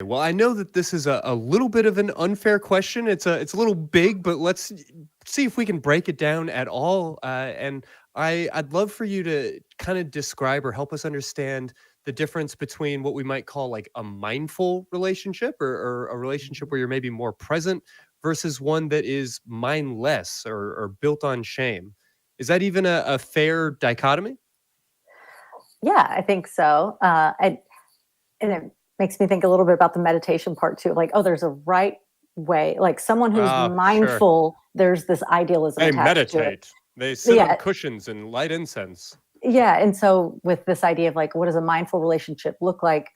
Well, I know that this is a little bit of an unfair question. It's a little big, but let's see if we can break it down at all. And I'd love for you to kind of describe or help us understand the difference between what we might call like a mindful relationship or a relationship where you're maybe more present versus one that is mindless or built on shame. Is that even a fair dichotomy? Yeah, I think so. And it makes me think a little bit about the meditation part too. Like, oh, there's a right way. Like someone who's Sure. mindful, there's this idealism They attached to it. meditate. They sit on Yeah, cushions and light incense. yeah. And so with this idea of like, what does a mindful relationship look like?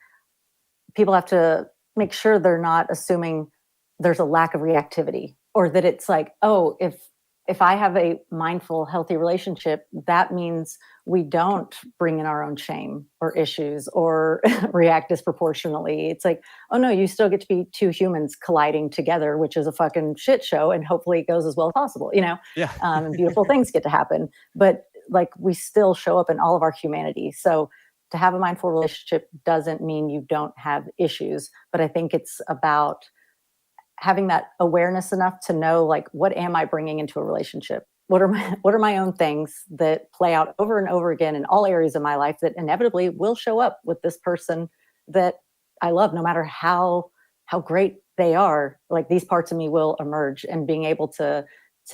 People have to make sure they're not assuming there's a lack of reactivity, or that it's like, oh, if I have a mindful, healthy relationship, that means we don't bring in our own shame or issues or react disproportionately. It's like, oh no, you still get to be two humans colliding together, which is a fucking shit show, and hopefully it goes as well as possible, Yeah. and beautiful things get to happen. But like, we still show up in all of our humanity. So to have a mindful relationship doesn't mean you don't have issues, but I think it's about having that awareness enough to know, like, what am I bringing into a relationship? What are my own things that play out over and over again in all areas of my life that inevitably will show up with this person that I love, no matter how great they are. Like, these parts of me will emerge, and being able to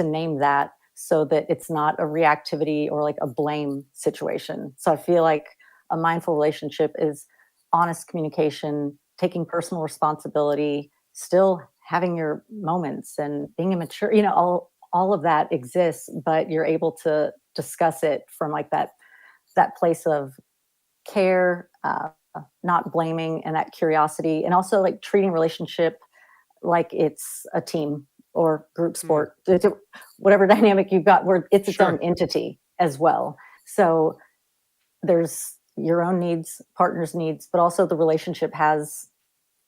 name that so that it's not a reactivity or like a blame situation. So I feel like a mindful relationship is honest communication, taking personal responsibility, still having your moments and being immature, all of that exists, but you're able to discuss it from like that place of care, not blaming, and that curiosity, and also like treating relationship like it's a team or group Hmm. sport. Whatever dynamic you've got, where it's its own Sure. entity as well. So there's your own needs, partner's needs, but also the relationship has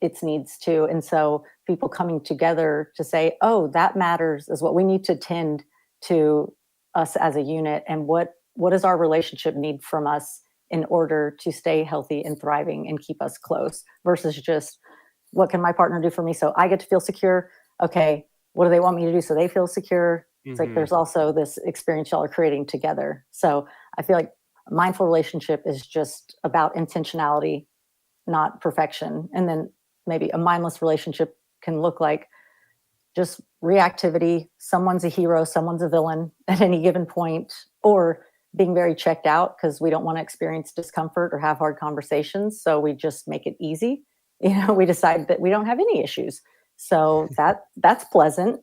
its needs too. And so people coming together to say, oh, that matters, is what we need to tend to, us as a unit, and what does our relationship need from us in order to stay healthy and thriving and keep us close, versus just, what can my partner do for me so I get to feel secure? Okay, what do they want me to do so they feel secure? It's like, Hmm. there's also this experience y'all are creating together. So I feel like a mindful relationship is just about intentionality, not perfection. And then maybe a mindless relationship can look like just reactivity. Someone's a hero, someone's a villain at any given point, or being very checked out because we don't want to experience discomfort or have hard conversations. So we just make it easy. We decide that we don't have any issues. So that's pleasant.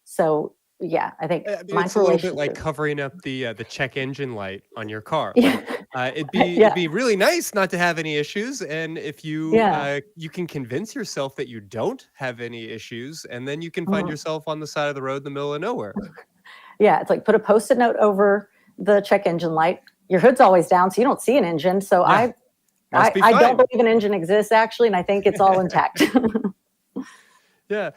So yeah, I think I mean, it's a mindful little bit like relationship. covering up the check engine light on your car. Yeah. Like, it'd Yeah. be really nice not to have any issues, and if Yeah. you can convince yourself that you don't have any issues, and then you can find Mhm. yourself on the side of the road in the middle of nowhere. Yeah, it's like, put a Post-it note over the check engine light. Your hood's always down, so you don't see an engine. So Yeah, I must be I don't fine. believe an engine exists, actually, and I think it's all intact. Yeah.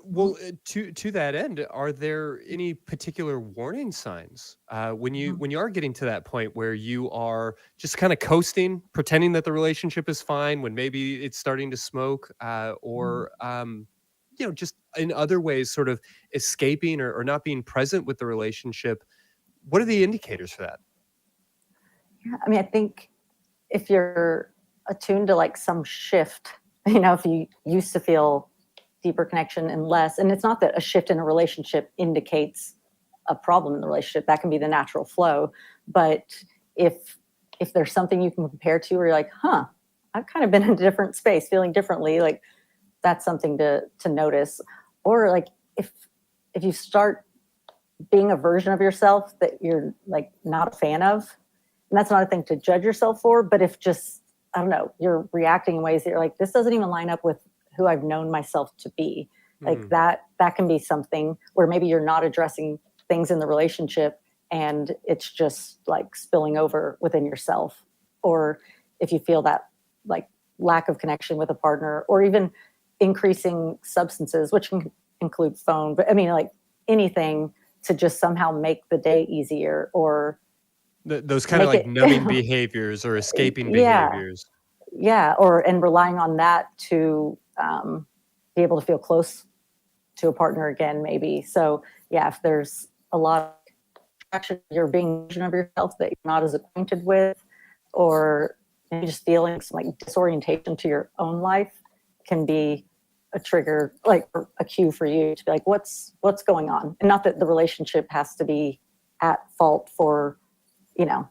Well, to that end, are there any particular warning signs when you are getting to that point where you are just kind of coasting, pretending that the relationship is fine when maybe it's starting to smoke, or just in other ways, sort of escaping or not being present with the relationship? What are the indicators for that? Yeah, I mean, I think if you're attuned to like some shift, if you used to feel deeper connection and less, and it's not that a shift in a relationship indicates a problem in the relationship, that can be the natural flow. But if there's something you can compare to where you're like, huh, I've kind of been in a different space, feeling differently, like, that's something to notice. Or like, if you start being a version of yourself that you're like not a fan of, and that's not a thing to judge yourself for, but if just, I don't know, you're reacting in ways that you're like, this doesn't even line up with who I've known myself to be, like, Hmm. that can be something where maybe you're not addressing things in the relationship, and it's just like spilling over within yourself. Or if you feel that like lack of connection with a partner, or even increasing substances, which can include phone, but I mean, like, anything to just somehow make the day easier, or Those kind of make like it numbing behaviors or escaping yeah, behaviors. yeah, and relying on that to be able to feel close to a partner again, maybe. So yeah, if there's a lot of attraction, you're being a version of yourself that you're not as acquainted with, or maybe just feeling some like disorientation to your own life, can be a trigger, like a cue for you to be like, what's going on? And not that the relationship has to be at fault for,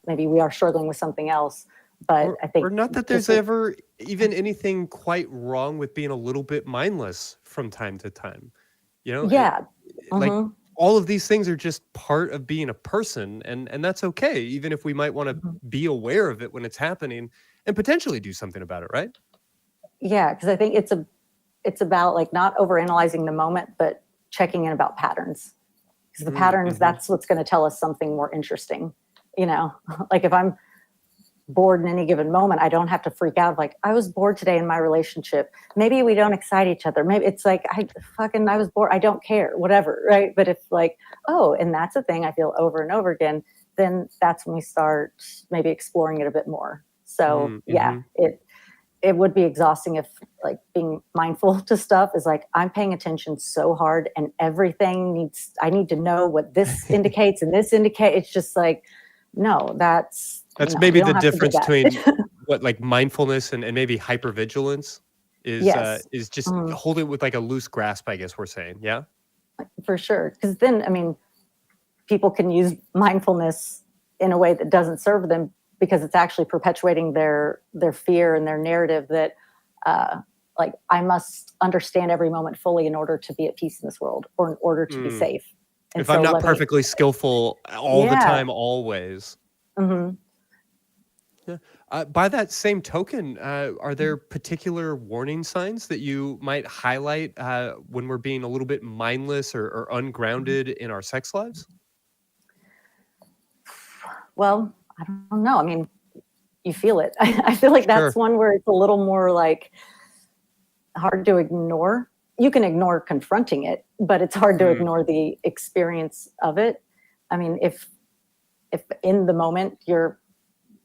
maybe we are struggling with something else, but I think, or not that there's ever even anything quite wrong with being a little bit mindless from time to time. yeah, Like mhm, all of these things are just part of being a person, and that's okay, even if we might want to mhm. be aware of it when it's happening and potentially do something about it, right? Yeah, because I think it's about like not overanalyzing the moment, but checking in about patterns. Because the patterns, Mm-hmm. that's what's going to tell us something more interesting. Like if I'm bored in any given moment, I don't have to freak out like, I was bored today in my relationship. Maybe we don't excite each other. Maybe it's like, I was bored. I don't care, whatever. Right. But if like, oh, and that's a thing I feel over and over again, then that's when we start maybe exploring it a bit more. So yeah, Mm-hmm. it would be exhausting if like being mindful to stuff is like, I'm paying attention so hard and I need to know what this indicates and this indicates. It's just like, no, that's Maybe you the don't have to do difference between that. what like mindfulness and maybe hypervigilance Yes. is just Mhm. hold it with like a loose grasp, I guess we're saying. Yeah. For sure. Because then, I mean, people can use mindfulness in a way that doesn't serve them because it's actually perpetuating their fear and their narrative that, like, I must understand every moment fully in order to be at peace in this world or in order to be Mm. safe. And If I'm so not let me, perfectly skillful all the yeah. time, always. Hmm. Yeah. By that same token, are there particular warning signs that you might highlight when we're being a little bit mindless or ungrounded in our sex lives? Well, I don't know. I mean, you feel it. I feel like Sure. that's one where it's a little more like hard to ignore. You can ignore confronting it, but it's hard to Mm. ignore the experience of it. I mean, if in the moment you're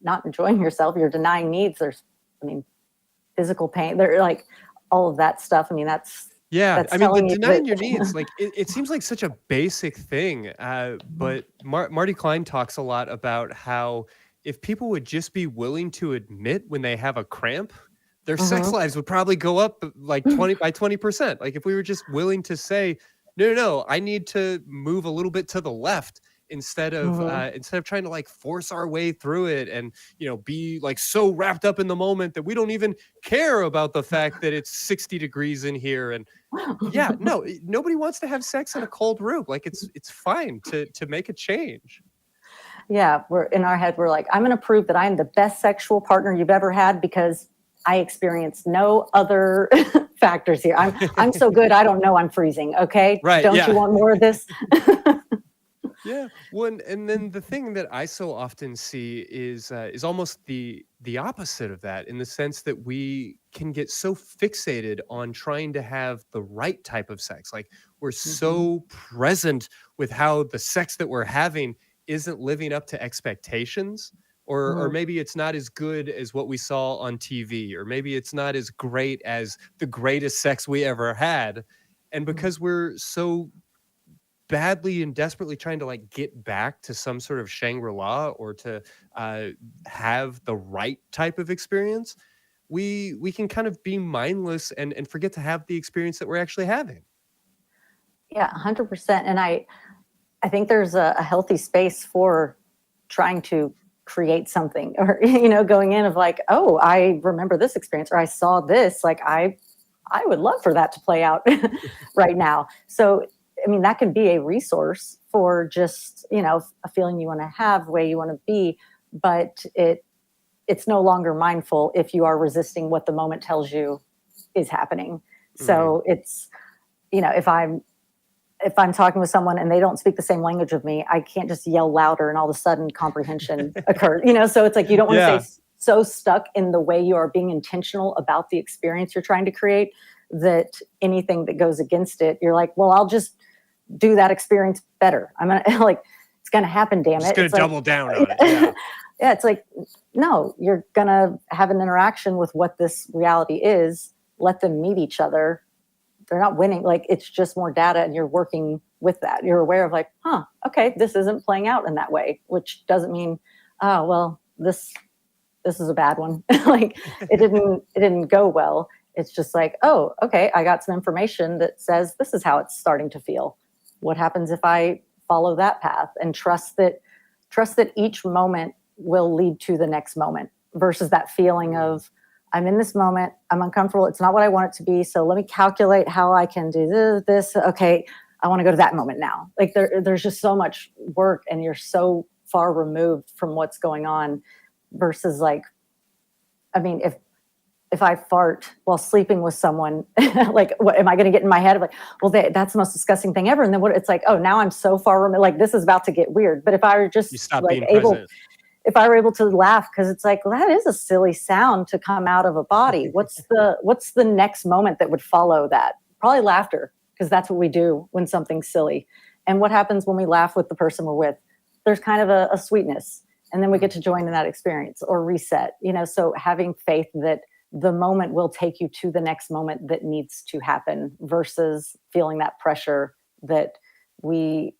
not enjoying yourself, you're denying needs, I mean, physical pain, there like all of that stuff. I mean, Yeah, that's I mean, the telling you that denying your needs, like it seems like such a basic thing, but Marty Klein talks a lot about how if people would just be willing to admit when they have a cramp, their sex Mhm. lives would probably go up like 20%. Like if we were just willing to say, no, no, no, I need to move a little bit to the left Mhm. instead of trying to like force our way through it and be like so wrapped up in the moment that we don't even care about the fact that it's 60 degrees in here. And yeah, no, nobody wants to have sex in a cold room. Like it's fine to make a change. Yeah, we're in our head, we're like, I'm going to prove that I'm the best sexual partner you've ever had because I experience no other factors here. I'm so good, I don't know I'm freezing. Okay, Right, don't you yeah. want more of this? Yeah, one, and then the thing that I so often see is almost the opposite of that, in the sense that we can get so fixated on trying to have the right type of sex. Like we're Mhm. so present with how the sex that we're having isn't living up to expectations, or Mhm. maybe it's not as good as what we saw on TV, or maybe it's not as great as the greatest sex we ever had. And Mhm. because we're so badly and desperately trying to like get back to some sort of Shangri-La or to uh, have the right type of experience, we can kind of be mindless and forget to have the experience that we're actually having. Yeah, 100%. And I think there's a healthy space for trying to create something or, going in of like, oh, I remember this experience or I saw this, like I would love for that to play out right now. So, I mean, that can be a resource for just, a feeling you want to have, way you want to be, but it's no longer mindful if you are resisting what the moment tells you is happening. Mm. So it's, if I'm talking with someone and they don't speak the same language of me, I can't just yell louder and all of a sudden comprehension occurs. So it's like you don't want to Yeah, stay so stuck in the way you are being intentional about the experience you're trying to create that anything that goes against it, you're like, well, I'll just do that experience better. I'm gonna like it's gonna happen, damn just it. gonna It's like double down on it. Yeah. Yeah, it's like, no, you're going to have an interaction with what this reality is. Let them meet each other. They're not winning. Like, it's just more data, and you're working with that. You're aware of like, okay, this isn't playing out in that way, which doesn't mean, oh, well, this is a bad one. Like, it didn't go well. It's just like, oh, okay, I got some information that says this is how it's starting to feel. What happens if I follow that path and trust that each moment will lead to the next moment, versus that feeling of, I'm in this moment, I'm uncomfortable, it's not what I want it to be, so let me calculate how I can do this. Okay, I want to go to that moment now. Like, there's just so much work, and you're so far removed from what's going on, versus like, I mean, if I fart while sleeping with someone, like, what am I going to get in my head of like, well, that's the most disgusting thing ever. And then it's like, oh, now I'm so far removed, like, this is about to get weird. But if I were just You stop like being present. if I were able to laugh, because it's like, well, that is a silly sound to come out of a body. What's the next moment that would follow that? Probably laughter, because that's what we do when something's silly. And what happens when we laugh with the person we're with? There's kind of a sweetness, and then we get to join in that experience or reset. So having faith that the moment will take you to the next moment that needs to happen, versus feeling that pressure that we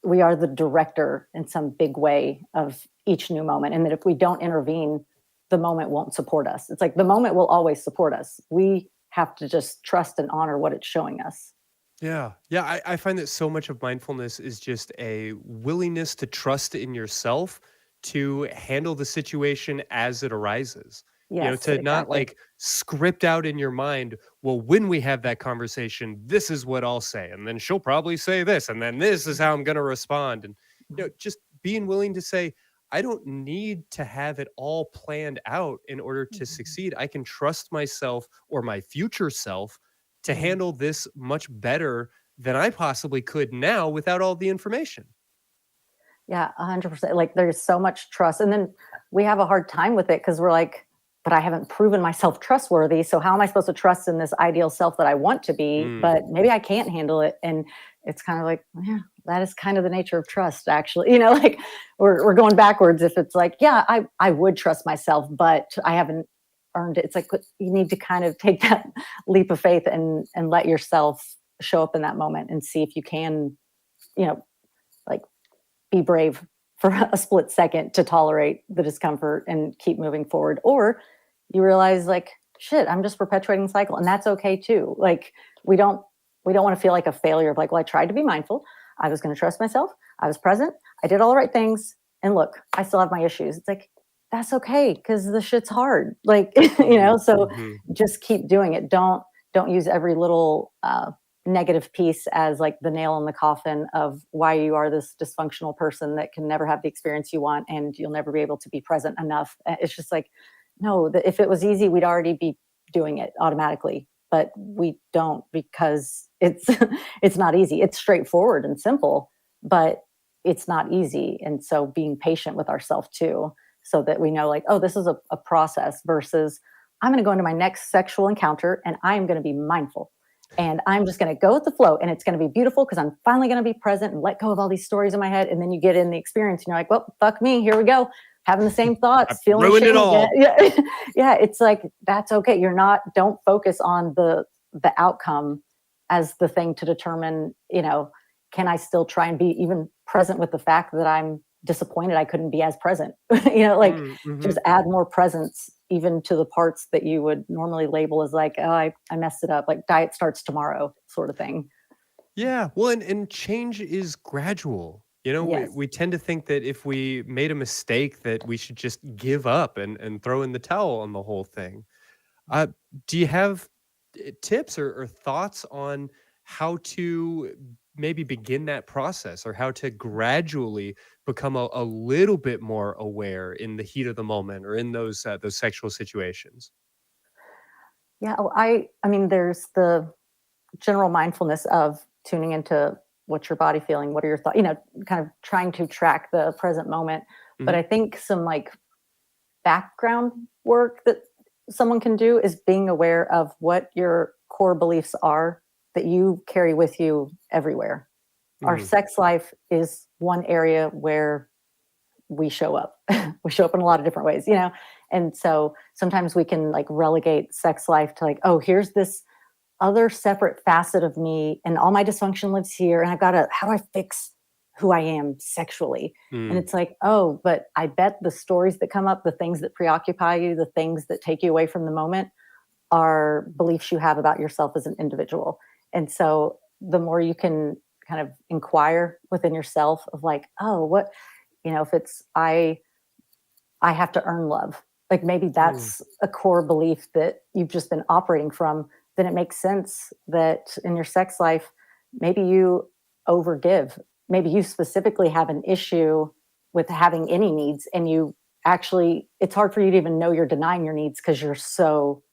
are the director in some big way of each new moment, and that if we don't intervene, the moment won't support us. It's like the moment will always support us. We have to just trust and honor what it's showing us. Yeah. Yeah. I find that so much of mindfulness is just a willingness to trust in yourself to handle the situation as it arises. Yes, To not exactly. like script out in your mind, well, when we have that conversation, this is what I'll say. And then she'll probably say this. And then this is how I'm going to respond. And, just being willing to say, I don't need to have it all planned out in order to succeed. I can trust myself or my future self to Mhm. handle this much better than I possibly could now without all the information. Yeah, 100%. Like, there's so much trust. And then we have a hard time with it, because we're like, but I haven't proven myself trustworthy. So how am I supposed to trust in this ideal self that I want to be? Mm. But maybe I can't handle it. And it's kind of like, yeah, that is kind of the nature of trust, actually. Like, we're going backwards if it's like, yeah, I would trust myself, but I haven't earned it. It's like, you need to kind of take that leap of faith and let yourself show up in that moment and see if you can, like, be brave for a split second to tolerate the discomfort and keep moving forward. Or you realize, like, shit, I'm just perpetuating the cycle, and that's okay too. Like, we don't want to feel like a failure of like, well, I tried to be mindful, I was going to trust myself, I was present, I did all the right things, and look, I still have my issues. It's like, that's okay, because the shit's hard. Like, Mhm, so mhm. just keep doing it. Don't use every little negative piece as like the nail in the coffin of why you are this dysfunctional person that can never have the experience you want, and you'll never be able to be present enough. It's just like, no, if it was easy, we'd already be doing it automatically, but we don't, because it's it's not easy. It's straightforward and simple, but it's not easy. And so being patient with ourselves too, so that we know, like, oh, this is a process, versus I'm going to go into my next sexual encounter and I am going to be mindful, and I'm just going to go with the flow, and it's going to be beautiful because I'm finally going to be present and let go of all these stories in my head. And then you get in the experience and you're like, well, fuck me, here we go, having the same I've thoughts, feeling ruined it shame again. all. Yeah. Yeah, it's like, that's okay. Don't focus on the outcome as the thing to determine, can I still try and be even present with the fact that I'm disappointed I couldn't be as present. Like, Mm, just mhm. add more presence even to the parts that you would normally label as like, oh, I messed it up, like diet starts tomorrow sort of thing. Yeah, well, and change is gradual. Yes. We tend to think that if we made a mistake that we should just give up and throw in the towel on the whole thing. Uh, do you have tips or thoughts on how to maybe begin that process, or how to gradually become a little bit more aware in the heat of the moment or in those sexual situations? Yeah. Oh, I mean, there's the general mindfulness of tuning into what's your body feeling, what are your thoughts, kind of trying to track the present moment. But Mhm. I think some like background work that someone can do is being aware of what your core beliefs are that you carry with you everywhere. Our Mm. sex life is one area where we show up. We show up in a lot of different ways, and so sometimes we can like relegate sex life to like, oh, here's this other separate facet of me and all my dysfunction lives here, and how do I fix who I am sexually? And it's like, oh, but I bet the stories that come up, the things that preoccupy you, the things that take you away from the moment are beliefs you have about yourself as an individual. And so the more you can kind of inquire within yourself of like, oh, what, if it's I have to earn love, like maybe that's a core belief that you've just been operating from, then it makes sense that in your sex life, maybe you overgive. Maybe you specifically have an issue with having any needs, and you actually, it's hard for you to even know you're denying your needs because you're so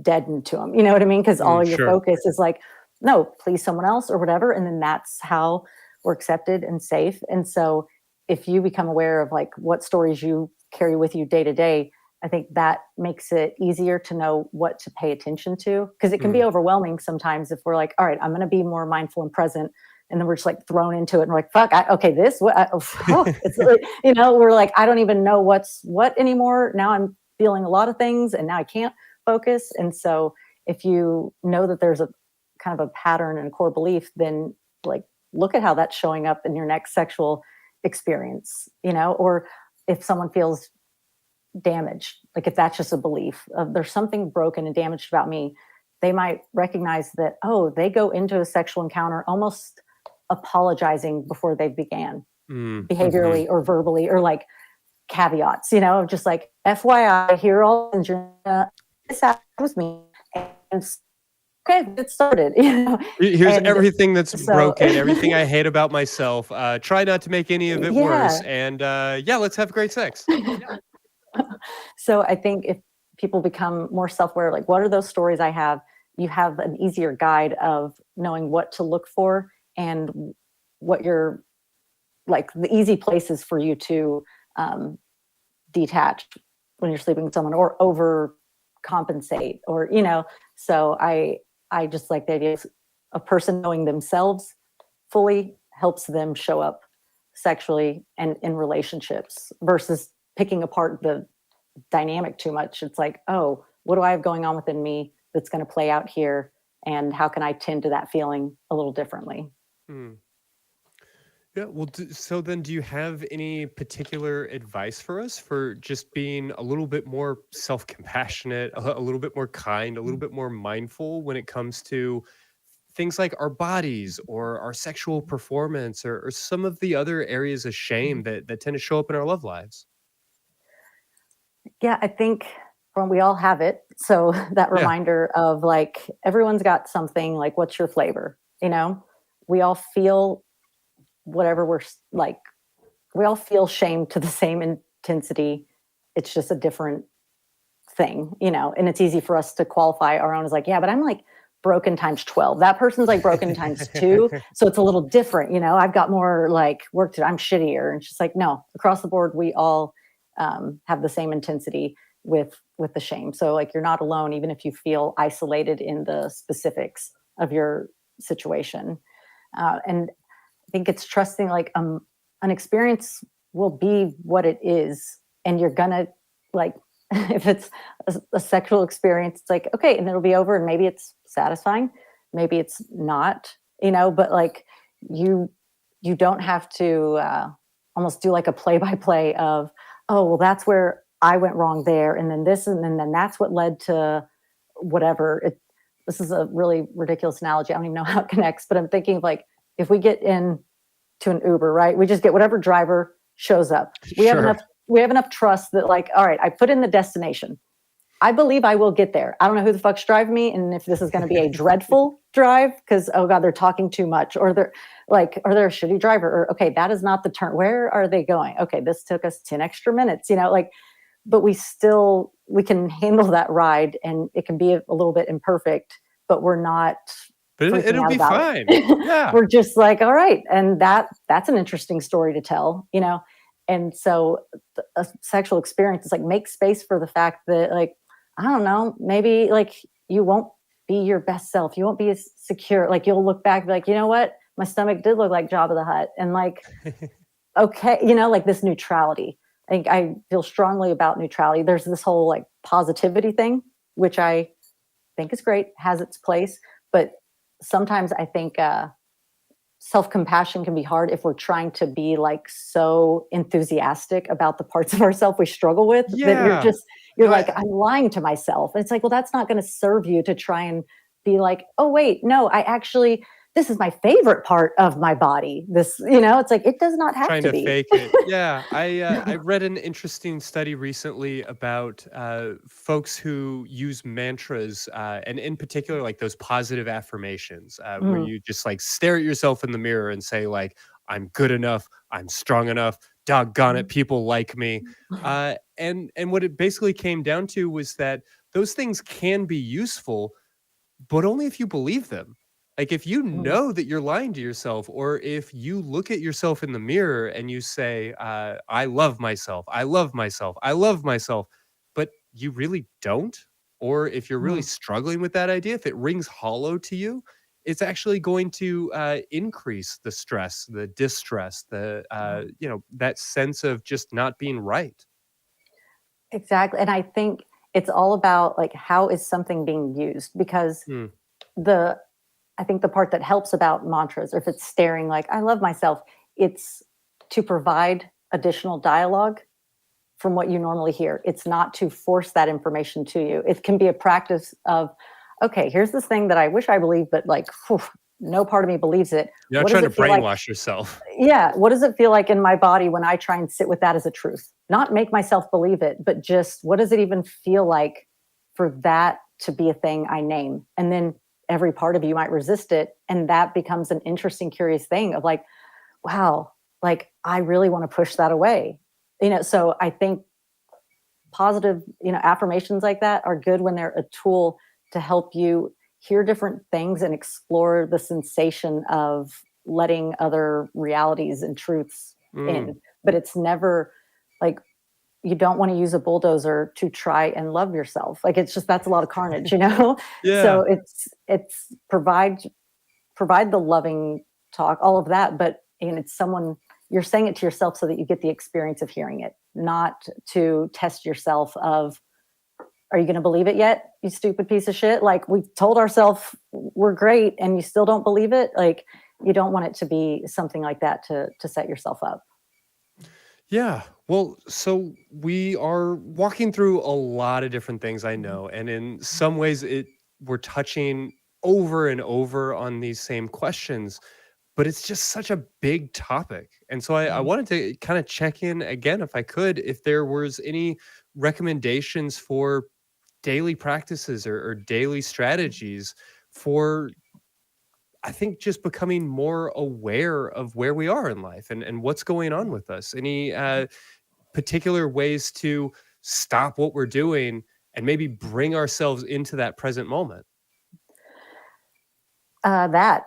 deadened to them. You know what I mean? Because all your Sure. focus is like, no, please someone else or whatever. And then that's how we're accepted and safe. And so if you become aware of like what stories you carry with you day to day, I think that makes it easier to know what to pay attention to, because it can be overwhelming sometimes if we're like, all right, I'm going to be more mindful and present. And then we're just like thrown into it and we're like, fuck, it's like, we're like, I don't even know what's what anymore. Now I'm feeling a lot of things and now I can't focus. And so if you know that there's a kind of a pattern and a core belief, then like, look at how that's showing up in your next sexual experience, or if someone feels damaged, like if that's just a belief of there's something broken and damaged about me, they might recognize that, oh, they go into a sexual encounter almost apologizing before they began, behaviorally or verbally, or like caveats, just like FYI, here all this happened with me, and okay, get started. Here's And everything that's so, broken, everything I hate about myself. Try not to make any of it worse, and let's have great sex. So I think if people become more self-aware, like what are those stories I have, you have an easier guide of knowing what to look for and what you're like the easy places for you to detach when you're sleeping with someone or overcompensate, or so I just like the idea of a person knowing themselves fully helps them show up sexually and in relationships versus picking apart the dynamic too much. It's like, oh, what do I have going on within me that's going to play out here, and how can I tend to that feeling a little differently? Yeah, well, so then do you have any particular advice for us for just being a little bit more self-compassionate, a little bit more kind, a little bit more mindful when it comes to things like our bodies or our sexual performance, or some of the other areas of shame that tend to show up in our love lives? Yeah, I think when we all have it. So that Yeah, reminder of like, everyone's got something, like, what's your flavor? We all feel whatever like, we all feel shame to the same intensity. It's just a different thing, and it's easy for us to qualify our own as like, yeah, but I'm like broken times 12. That person's like broken times 2. So it's a little different, I've got more like work to do. I'm shittier. And it's just like, no, across the board, we all have the same intensity with the shame. So like, you're not alone, even if you feel isolated in the specifics of your situation. And I think it's trusting like an experience will be what it is, and you're gonna like if it's a sexual experience, it's like, okay, and it'll be over, and maybe it's satisfying, maybe it's not, but like you don't have to almost do like a play-by-play of, oh, well, that's where I went wrong there, and then this, and then that's what led to whatever. This is a really ridiculous analogy. I don't even know how it connects, but I'm thinking of like, if we get in to an Uber, right? We just get whatever driver shows up. We have enough trust that like, all right, I put in the destination. I believe I will get there. I don't know who the fuck's driving me, and if this is going to be a dreadful drive because, oh God, they're talking too much, or they're like, or they're a shitty driver, or okay, that is not the turn. Where are they going? Okay, this took us 10 extra minutes, like, but we can handle that ride, and it can be a little bit imperfect, but we're not but freaking it'll out be about fine. it. Yeah. We're just like, all right, and that's an interesting story to tell, And so a sexual experience is like, make space for the fact that like, I don't know, maybe like you won't be your best self. You won't be as secure. Like you'll look back and be like, you know what? My stomach did look like Jabba the Hutt. And like, okay, you know, like this neutrality. I feel strongly about neutrality. There's this whole like positivity thing, which I think is great, has its place, but sometimes I think self-compassion can be hard if we're trying to be like so enthusiastic about the parts of ourselves we struggle with that Yeah. you're No, like, I'm lying to myself. And it's like, well, that's not going to serve you to try and be like, oh wait, no, I actually, this is my favorite part of my body. This, you know, it's like, it does not have trying to to be. fake it. Yeah, I read an interesting study recently about folks who use mantras, and in particular, like those positive affirmations, where Mm, you just like stare at yourself in the mirror and say like, "I'm good enough. I'm strong enough. Doggone it, people like me." And what it basically came down to was that those things can be useful, but only if you believe them. Like if you mm, know that you're lying to yourself, or if you look at yourself in the mirror and you say, I love myself, I love myself, I love myself, but you really don't, or if you're really mm, struggling with that idea, if it rings hollow to you, it's actually going to increase the stress, the distress, mm. that sense of just not being right. Exactly. And I think it's all about like, how is something being used? Because Hmm. the I think the part that helps about mantras, or if it's staring like, I love myself, it's to provide additional dialogue from what you normally hear. It's not to force that information to you. It can be a practice of, okay, here's this thing that I wish I believed, but like, whew, no part of me believes it. You're not What does trying to it feel like? brainwash yourself. Yeah. What does it feel like in my body when I try and sit with that as a truth? Not make myself believe it, but just what does it even feel like for that to be a thing I name? And then every part of you might resist it. And that becomes an interesting, curious thing of like, wow, like I really want to push that away. You know, so I think positive, you know, affirmations like that are good when they're a tool to help you hear different things and explore the sensation of letting other realities and truths Mm, in. But it's never like, you don't want to use a bulldozer to try and love yourself. Like it's just, that's a lot of carnage, you know. So yeah. it's provide the loving talk, all of that, but and it's someone, you're saying it to yourself so that you get the experience of hearing it, not to test yourself of, are you going to believe it yet, you stupid piece of shit? Like we've told ourselves we're great and you still don't believe it. Like you don't want it to be something like that to set yourself up. Yeah. Well, so we are walking through a lot of different things, I Mhm. know, and in some ways it we're touching over and over on these same questions, but it's just such a big topic. And so I Mhm. wanted to kind of check in again, if I could, if there was any recommendations for daily practices or daily strategies for, I think, just becoming more aware of where we are in life and what's going on with us. Any particular ways to stop what we're doing and maybe bring ourselves into that present moment? That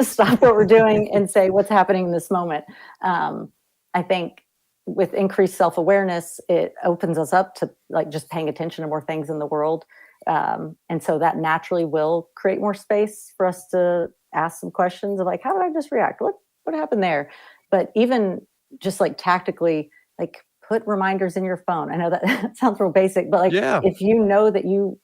stop what we're doing and say what's happening in this moment. I think with increased self-awareness, it opens us up to like just paying attention to more things in the world. And so that naturally will create more space for us to ask some questions of like, how did I just react? What happened there? But even just like tactically, like put reminders in your phone. I know that that sounds real basic, but like Yeah. if you know that you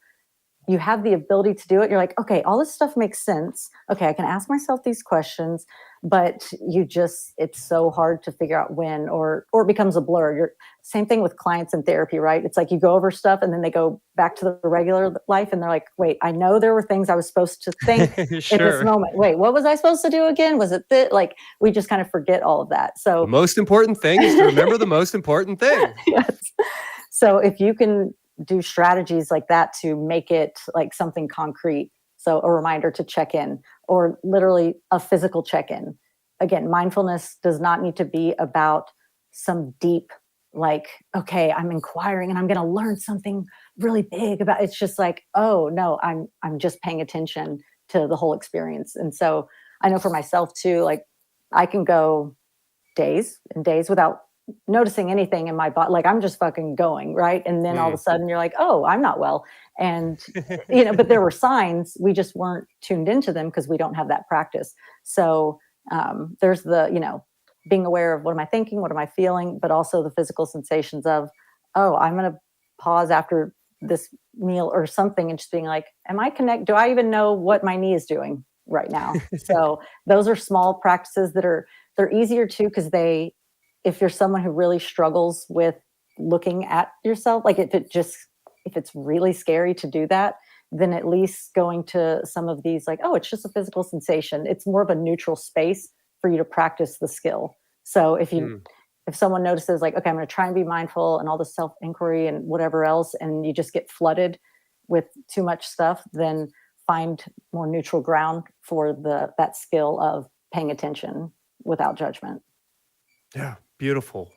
have the ability to do it, you're like, okay, all this stuff makes sense. Okay, I can ask myself these questions, but you just, it's so hard to figure out when, or it becomes a blur. You're same thing with clients in therapy, right? It's like you go over stuff and then they go back to the regular life and they're like, wait, I know there were things I was supposed to think in this Sure. moment. Wait, what was I supposed to do again? Was it that? Like we just kind of forget all of that. The So most important thing is to remember the most important thing. yes. So if you can do strategies like that to make it like something concrete, so a reminder to check in or literally a physical check in. Again, mindfulness does not need to be about some deep, like, okay, I'm inquiring and I'm going to learn something really big about, it's just like, oh no, I'm just paying attention to the whole experience. And so I know for myself too, like I can go days and days without noticing anything in my body. Like I'm just fucking going, right? And then all of Mm. a sudden you're like, oh, I'm not well. And, you know, but there were signs, we just weren't tuned into them because we don't have that practice. So there's the, you know, being aware of what am I thinking, what am I feeling, but also the physical sensations of, oh, I'm going to pause after this meal or something and just being like, am I connect? Do I even know what my knee is doing right now? So those are small practices that they're easier too, because if you're someone who really struggles with looking at yourself, like if it's really scary to do that, then at least going to some of these, like, oh, it's just a physical sensation. It's more of a neutral space for you to practice the skill. So if someone notices, like, okay, I'm going to try and be mindful and all the self inquiry and whatever else, and you just get flooded with too much stuff, then find more neutral ground for that skill of paying attention without judgment. Yeah, beautiful.